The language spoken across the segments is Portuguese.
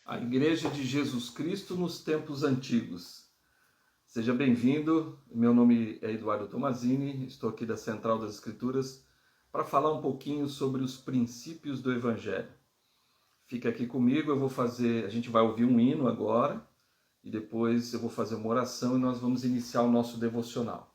A Igreja de Jesus Cristo nos tempos antigos. Seja bem-vindo, meu nome é Eduardo Tomazini, estou aqui da Central das Escrituras para falar um pouquinho sobre os princípios do Evangelho. Fica aqui comigo, a gente vai ouvir um hino agora e depois eu vou fazer uma oração e nós vamos iniciar o nosso devocional.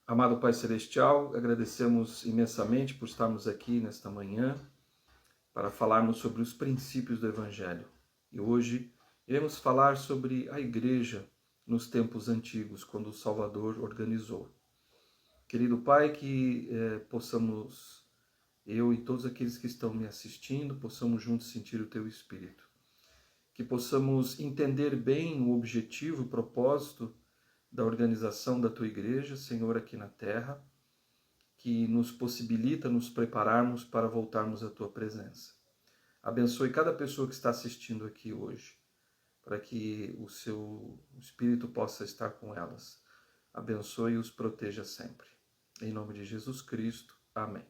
Amado Pai Celestial, agradecemos imensamente por estarmos aqui nesta manhã para falarmos sobre os princípios do Evangelho. E hoje iremos falar sobre a Igreja nos tempos antigos, quando o Salvador organizou. Querido Pai, que possamos, eu e todos aqueles que estão me assistindo, possamos juntos sentir o Teu Espírito. Que possamos entender bem o objetivo, o propósito da organização da Tua Igreja, Senhor, aqui na Terra, que nos possibilita nos prepararmos para voltarmos à Tua presença. Abençoe cada pessoa que está assistindo aqui hoje, para que o Seu Espírito possa estar com elas. Abençoe e os proteja sempre. Em nome de Jesus Cristo. Amém.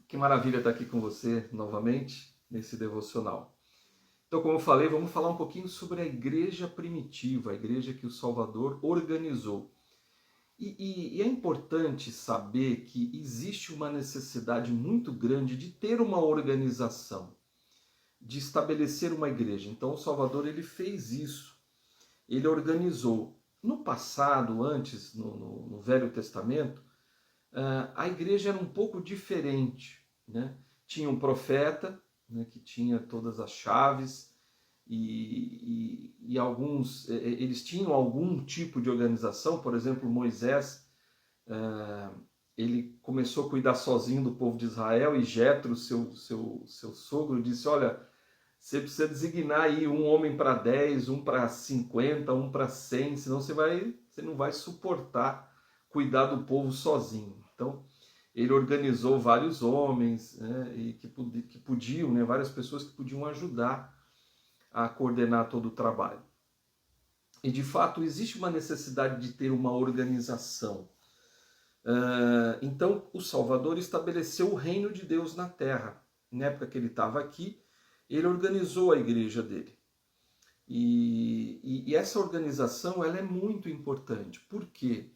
Que maravilha estar aqui com você novamente nesse devocional. Então, como eu falei, vamos falar um pouquinho sobre a igreja primitiva, a igreja que o Salvador organizou. E é importante saber que existe uma necessidade muito grande de ter uma organização, de estabelecer uma igreja. Então, o Salvador ele fez isso, ele organizou. No passado, antes, no Velho Testamento, a igreja era um pouco diferente, né? Tinha um profeta, né, que tinha todas as chaves e alguns, eles tinham algum tipo de organização. Por exemplo, Moisés, ele começou a cuidar sozinho do povo de Israel e Jetro, seu sogro, disse: olha, você precisa designar aí um homem para 10, um para 50, um para 100, senão você não vai suportar cuidar do povo sozinho. Então, ele organizou vários homens, né, e que podiam, né, várias pessoas que podiam ajudar a coordenar todo o trabalho. E de fato existe uma necessidade de ter uma organização. Então o Salvador estabeleceu o reino de Deus na terra. Na época que ele estava aqui, ele organizou a igreja dele. E essa organização ela é muito importante. Por quê?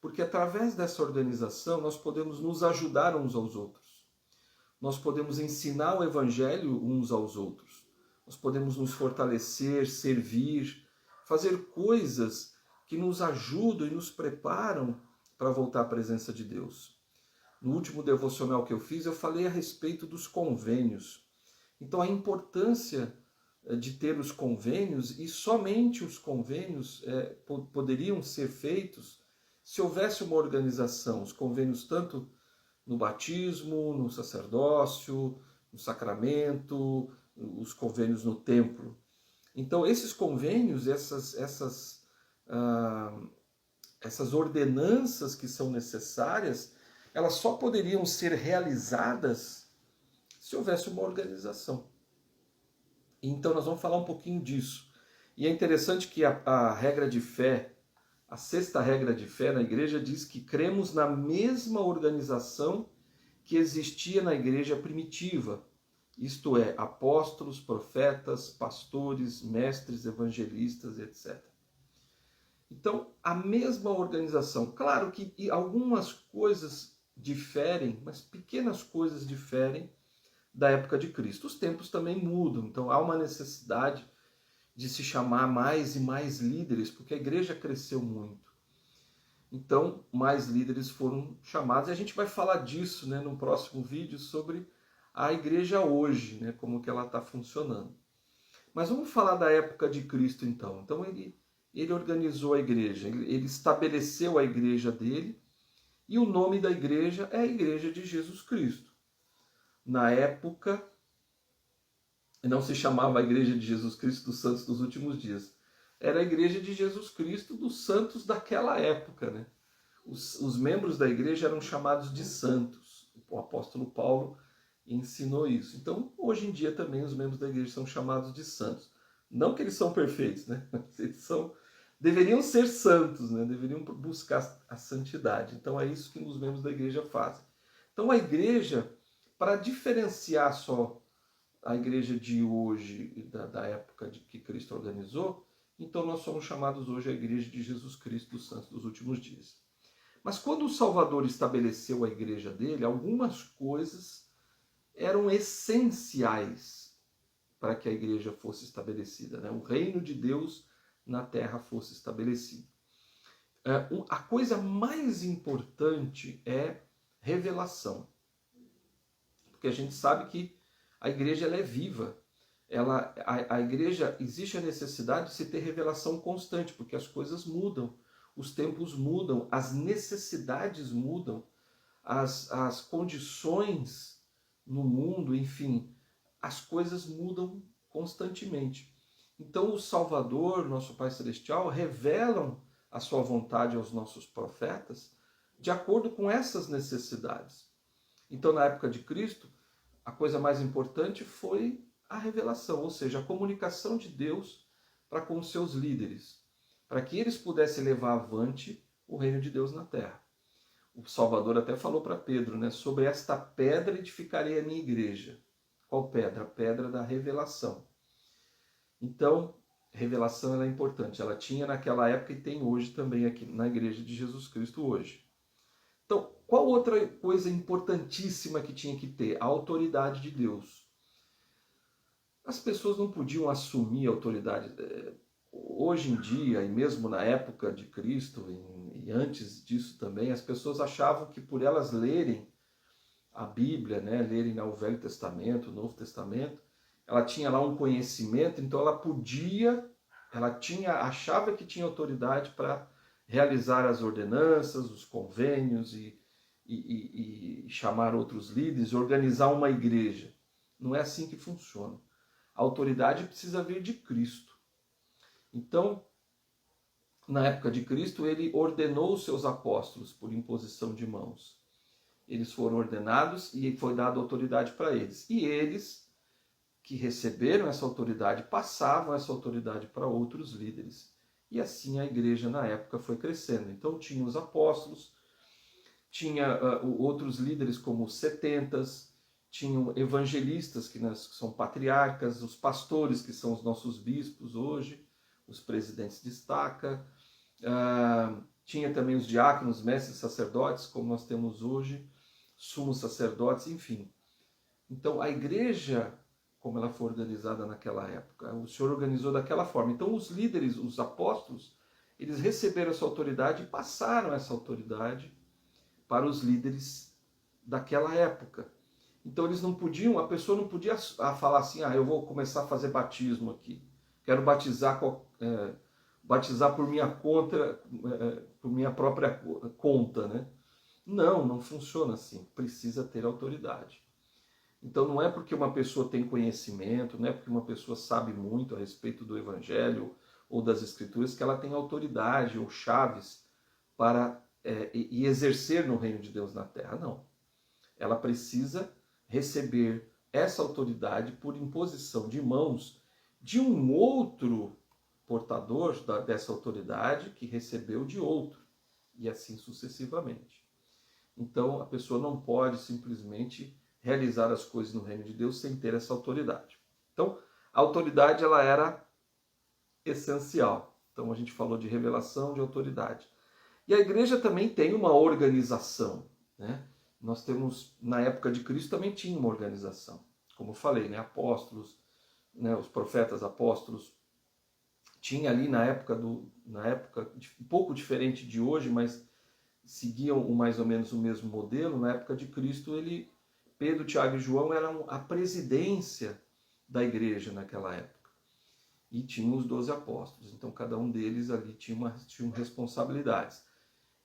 Porque através dessa organização nós podemos nos ajudar uns aos outros. Nós podemos ensinar o Evangelho uns aos outros. Nós podemos nos fortalecer, servir, fazer coisas que nos ajudam e nos preparam para voltar à presença de Deus. No último devocional que eu fiz, eu falei a respeito dos convênios. Então a importância de ter os convênios, e somente os convênios poderiam ser feitos se houvesse uma organização. Os convênios tanto no batismo, no sacerdócio, no sacramento, os convênios no templo. Então esses convênios, essas ordenanças que são necessárias, elas só poderiam ser realizadas se houvesse uma organização. Então nós vamos falar um pouquinho disso. E é interessante que a regra de fé, a sexta regra de fé na igreja diz que cremos na mesma organização que existia na igreja primitiva. Isto é, apóstolos, profetas, pastores, mestres, evangelistas, etc. Então, a mesma organização. Claro que algumas coisas diferem, mas pequenas coisas diferem da época de Cristo. Os tempos também mudam, então há uma necessidade de se chamar mais e mais líderes, porque a igreja cresceu muito. Então, mais líderes foram chamados, e a gente vai falar disso, né, no próximo vídeo, sobre a igreja hoje, né, como que ela está funcionando. Mas vamos falar da época de Cristo, então. Então, ele organizou a igreja, ele estabeleceu a igreja dele, e o nome da igreja é a Igreja de Jesus Cristo. Na época, não se chamava a Igreja de Jesus Cristo dos Santos dos Últimos Dias. Era a Igreja de Jesus Cristo dos santos daquela época, né? Os membros da igreja eram chamados de santos. O apóstolo Paulo ensinou isso. Então, hoje em dia também os membros da igreja são chamados de santos. Não que eles são perfeitos, né? Deveriam ser santos, né? Deveriam buscar a santidade. Então é isso que os membros da igreja fazem. Então a igreja, para diferenciar só a igreja de hoje, da época de que Cristo organizou, então nós somos chamados hoje a igreja de Jesus Cristo dos Santos dos Últimos Dias. Mas quando o Salvador estabeleceu a igreja dele, algumas coisas eram essenciais para que a igreja fosse estabelecida, né? O reino de Deus na terra fosse estabelecido. A coisa mais importante é revelação. Porque a gente sabe que a igreja ela é viva. A igreja, existe a necessidade de se ter revelação constante, porque as coisas mudam, os tempos mudam, as necessidades mudam, as condições no mundo, enfim, as coisas mudam constantemente. Então o Salvador, nosso Pai Celestial, revelam a sua vontade aos nossos profetas de acordo com essas necessidades. Então, na época de Cristo, a coisa mais importante foi a revelação, ou seja, a comunicação de Deus para com os seus líderes, para que eles pudessem levar avante o reino de Deus na terra. O Salvador até falou para Pedro, né? Sobre esta pedra edificarei a minha igreja. Qual pedra? A pedra da revelação. Então, revelação ela é importante. Ela tinha naquela época e tem hoje também aqui na igreja de Jesus Cristo hoje. Então, qual outra coisa importantíssima que tinha que ter? A autoridade de Deus. As pessoas não podiam assumir a autoridade. Hoje em dia, e mesmo na época de Cristo, e antes disso também, as pessoas achavam que por elas lerem a Bíblia, né, lerem o Velho Testamento, o Novo Testamento, ela tinha lá um conhecimento, então achava que tinha autoridade para realizar as ordenanças, os convênios e chamar outros líderes, organizar uma igreja. Não é assim que funciona. A autoridade precisa vir de Cristo. Então, na época de Cristo, ele ordenou os seus apóstolos por imposição de mãos. Eles foram ordenados e foi dada autoridade para eles. E eles, que receberam essa autoridade, passavam essa autoridade para outros líderes. E assim a igreja na época foi crescendo. Então tinha os apóstolos, tinha outros líderes como os setentas, tinham evangelistas, que são patriarcas, os pastores, que são os nossos bispos hoje, os presidentes de estaca, tinha também os diáconos, mestres sacerdotes, como nós temos hoje, sumos sacerdotes, enfim. Então a igreja, como ela foi organizada naquela época, o Senhor organizou daquela forma. Então os líderes, os apóstolos, eles receberam essa autoridade e passaram essa autoridade para os líderes daquela época. Então eles não podiam, a pessoa não podia falar assim, eu vou começar a fazer batismo aqui, quero batizar por minha conta, por minha própria conta, né? Não funciona assim, precisa ter autoridade. Então não é porque uma pessoa tem conhecimento, não é porque uma pessoa sabe muito a respeito do Evangelho ou das Escrituras que ela tem autoridade ou chaves para exercer no reino de Deus na terra, não. Ela precisa receber essa autoridade por imposição de mãos de um outro portador dessa autoridade que recebeu de outro, e assim sucessivamente. Então a pessoa não pode simplesmente realizar as coisas no reino de Deus sem ter essa autoridade. Então a autoridade ela era essencial. Então a gente falou de revelação, de autoridade. E a igreja também tem uma organização, né? Nós temos, na época de Cristo também tinha uma organização. Como eu falei, né? Apóstolos, né? Os profetas apóstolos. Tinha ali na época, um pouco diferente de hoje, mas seguiam mais ou menos o mesmo modelo. Na época de Cristo, Pedro, Tiago e João eram a presidência da igreja naquela época. E tinham os 12 apóstolos. Então cada um deles ali tinha responsabilidades.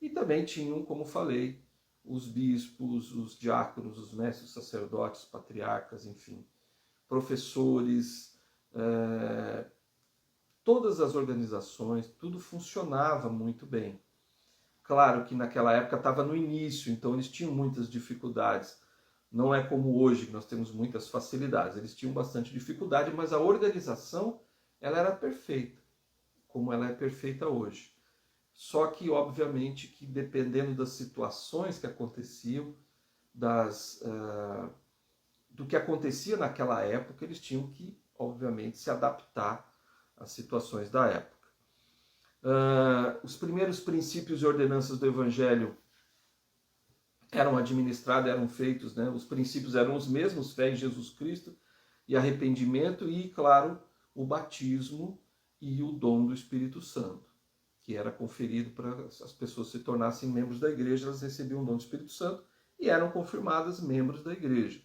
E também tinham, como falei, os bispos, os diáconos, os mestres sacerdotes, patriarcas, enfim, professores, todas as organizações, tudo funcionava muito bem. Claro que naquela época estava no início, então eles tinham muitas dificuldades. Não é como hoje, que nós temos muitas facilidades. Eles tinham bastante dificuldade, mas a organização ela era perfeita, como ela é perfeita hoje. Só que, obviamente, que dependendo das situações que aconteciam, do que acontecia naquela época, eles tinham que, obviamente, se adaptar às situações da época. Os primeiros princípios e ordenanças do Evangelho eram administrados, eram feitos, né? Os princípios eram os mesmos, fé em Jesus Cristo e arrependimento e, claro, o batismo e o dom do Espírito Santo, que era conferido para as pessoas se tornassem membros da igreja, elas recebiam o dom do Espírito Santo e eram confirmadas membros da igreja.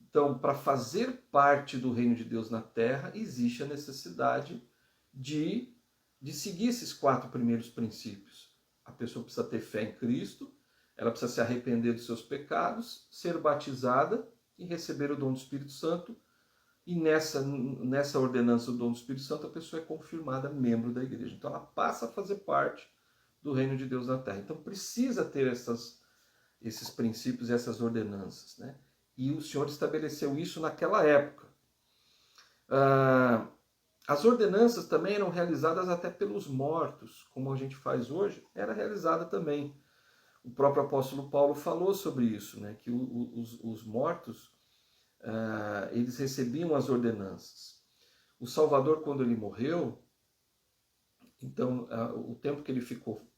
Então, para fazer parte do reino de Deus na terra, existe a necessidade de seguir esses 4 primeiros princípios. A pessoa precisa ter fé em Cristo, ela precisa se arrepender dos seus pecados, ser batizada e receber o dom do Espírito Santo. E nessa ordenança do dom do Espírito Santo, a pessoa é confirmada membro da igreja. Então ela passa a fazer parte do reino de Deus na terra. Então precisa ter esses princípios e essas ordenanças, né? E o Senhor estabeleceu isso naquela época. As ordenanças também eram realizadas até pelos mortos, como a gente faz hoje, era realizada também. O próprio apóstolo Paulo falou sobre isso, né? Que os mortos, eles recebiam as ordenanças. O Salvador, quando ele morreu, então o tempo que ele ficou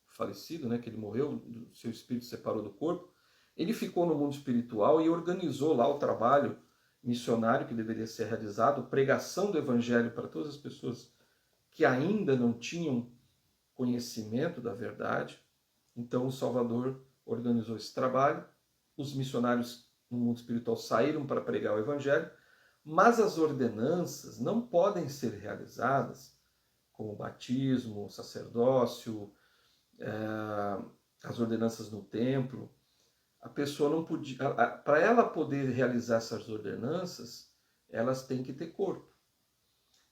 falecido, né? Que ele morreu, seu espírito se separou do corpo, ele ficou no mundo espiritual e organizou lá o trabalho missionário que deveria ser realizado, pregação do evangelho para todas as pessoas que ainda não tinham conhecimento da verdade. Então o Salvador organizou esse trabalho, os missionários no mundo espiritual saíram para pregar o evangelho, mas as ordenanças não podem ser realizadas como o batismo, o sacerdócio, as ordenanças no templo. A pessoa não podia, para ela poder realizar essas ordenanças, elas têm que ter corpo.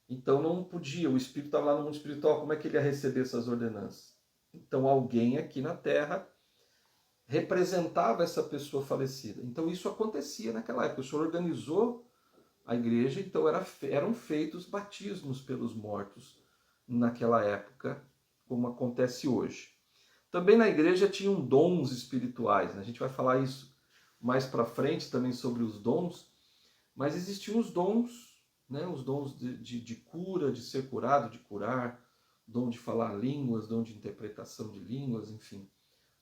Então não podia, o espírito estava lá no mundo espiritual, como é que ele ia receber essas ordenanças? Então alguém aqui na Terra representava essa pessoa falecida. Então isso acontecia naquela época. O Senhor organizou a igreja, então eram feitos batismos pelos mortos naquela época, como acontece hoje. Também na igreja tinham dons espirituais, né? A gente vai falar isso mais para frente também sobre os dons, mas existiam os dons, né? Os dons de cura, de ser curado, de curar, dom de falar línguas, dom de interpretação de línguas, enfim.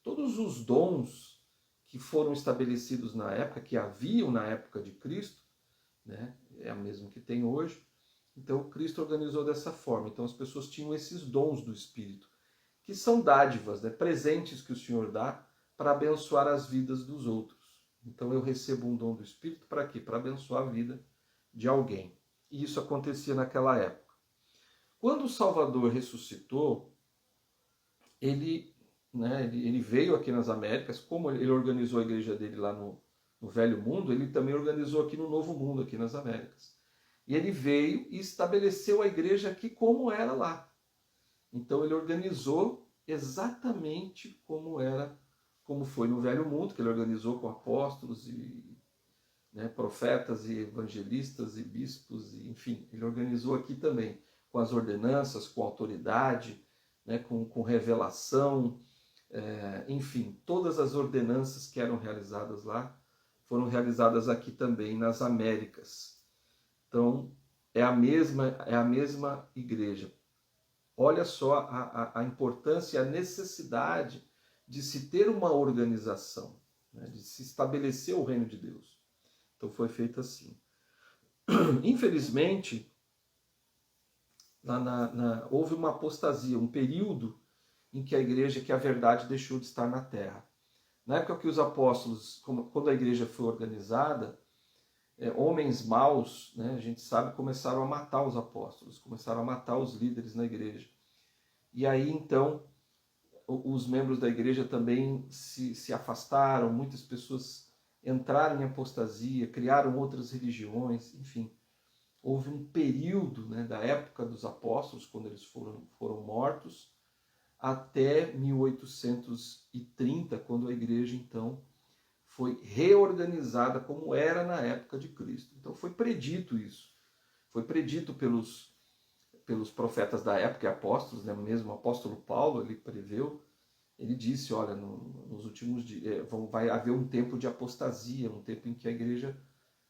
Todos os dons que foram estabelecidos na época, que haviam na época de Cristo, né? É a mesma que tem hoje. Então Cristo organizou dessa forma. Então as pessoas tinham esses dons do Espírito, que são dádivas, né? Presentes que o Senhor dá para abençoar as vidas dos outros. Então eu recebo um dom do Espírito para quê? Para abençoar a vida de alguém. E isso acontecia naquela época. Quando o Salvador ressuscitou, ele veio aqui nas Américas, como ele organizou a igreja dele lá no Velho Mundo, ele também organizou aqui no Novo Mundo, aqui nas Américas. E ele veio e estabeleceu a igreja aqui como era lá. Então ele organizou exatamente como foi no Velho Mundo, que ele organizou com apóstolos e, né, profetas e evangelistas e bispos, e, enfim, ele organizou aqui também com as ordenanças, com autoridade, né, com revelação, enfim, todas as ordenanças que eram realizadas lá foram realizadas aqui também nas Américas. Então é a mesma igreja. Olha só a importância e a necessidade de se ter uma organização, né, de se estabelecer o reino de Deus. Então foi feito assim. Infelizmente, houve uma apostasia, um período em que a verdade deixou de estar na terra. Na época que os apóstolos, quando a igreja foi organizada, homens maus, né, a gente sabe, começaram a matar os apóstolos, começaram a matar os líderes na igreja. E aí, então, os membros da igreja também se afastaram, muitas pessoas entraram em apostasia, criaram outras religiões, enfim. Houve um período, né, da época dos apóstolos, quando eles foram mortos, até 1830, quando a igreja, então, foi reorganizada como era na época de Cristo. Então foi predito isso. Foi predito pelos profetas da época e apóstolos, né? Mesmo o apóstolo Paulo, ele preveu, ele disse, olha, nos últimos dias vai haver um tempo de apostasia, um tempo em que a igreja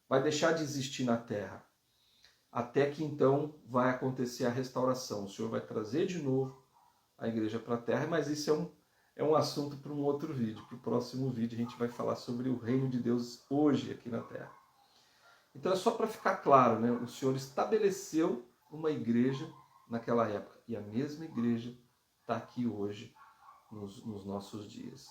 vai deixar de existir na terra, até que então vai acontecer a restauração. O Senhor vai trazer de novo a igreja para a terra, mas isso é um assunto para um outro vídeo. Para o próximo vídeo a gente vai falar sobre o reino de Deus hoje aqui na terra. Então é só para ficar claro, né? O Senhor estabeleceu uma igreja naquela época, e a mesma igreja está aqui hoje, nos nossos dias.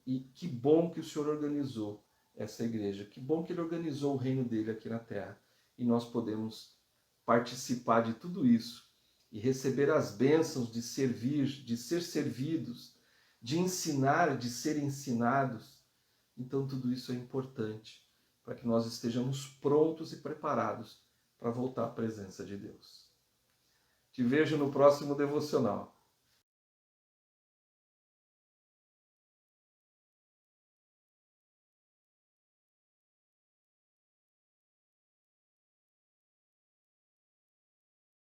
E que bom que o Senhor organizou essa igreja, que bom que Ele organizou o reino dele aqui na terra, e nós podemos participar de tudo isso, e receber as bênçãos de servir, de ser servidos, de ensinar, de ser ensinados. Então tudo isso é importante, para que nós estejamos prontos e preparados para voltar à presença de Deus. Te vejo no próximo devocional.